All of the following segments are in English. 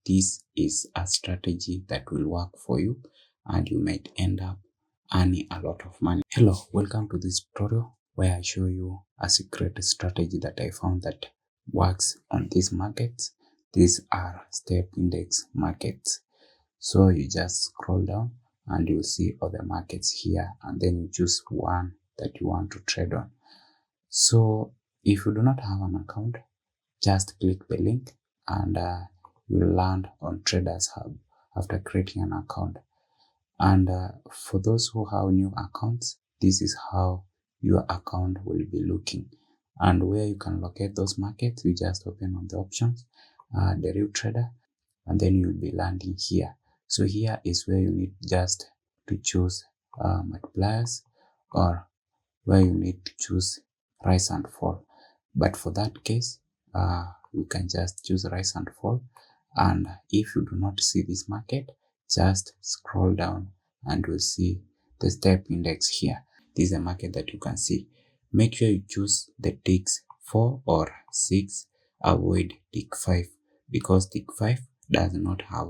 this is a strategy that will work for you and you might end up earning a lot of money. Hello, welcome to this tutorial where I show you a secret strategy that I found that works on these markets. These are step index markets. So you just scroll down and you'll see other markets here, and then you choose one that you want to trade on. So if you do not have an account, just click the link and you'll land on Traders Hub after creating an account. And for those who have new accounts, this is how your account will be looking. And where you can locate those markets, you just open on the options, Deriv Trader, and then you'll be landing here. So here is where you need just to choose multipliers, or where you need to choose rise and fall. But for that case, you can just choose rise and fall. And if you do not see this market, just scroll down and you'll see the step index here. This is a market that you can see. Make sure you choose the ticks 4 or 6. Avoid tick 5 because tick 5 does not have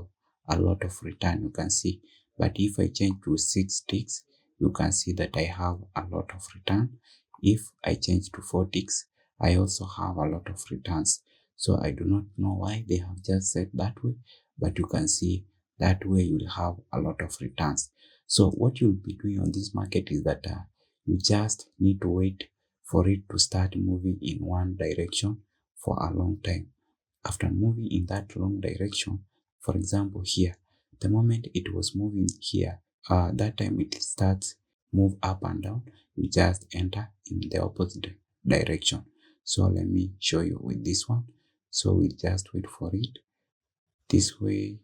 a lot of return, you can see. But if I change to 6 ticks, you can see that I have a lot of return. If I change to 4 ticks, I also have a lot of returns. So I do not know why they have just said that way, but you can see that way you will have a lot of returns. So what you'll be doing on this market is that you just need to wait for it to start moving in one direction for a long time. After moving in that long direction, for example here, the moment it was moving here, that time it starts move up and down, you just enter in the opposite direction. So let me show you with this one. So we just wait for it this way.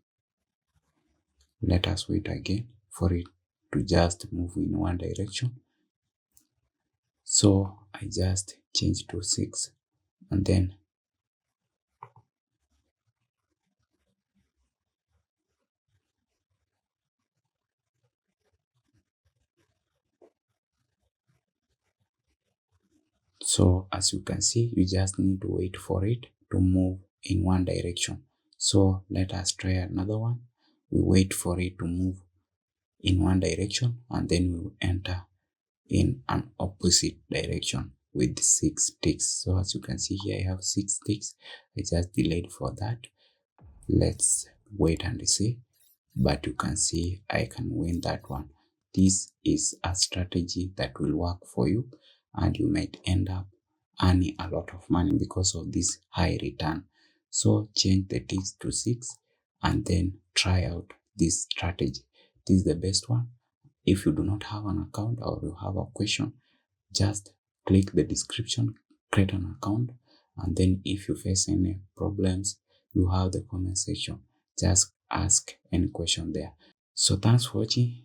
Let us wait again for it to just move in one direction. So I just change to 6 and then so as you can see, you just need to wait for it to move in one direction. So let us try another one. We wait for it to move in one direction and then we will enter in an opposite direction with 6 ticks. So as you can see here, I have 6 ticks. I just delayed for that. Let's wait and see. But you can see I can win that one. This is a strategy that will work for you and you might end up earning a lot of money because of this high return. So change the ticks to 6 and then try out this strategy. This is the best one. If you do not have an account or you have a question, just click the description, create an account, and then if you face any problems, you have the comment section. Just ask any question there. So thanks for watching.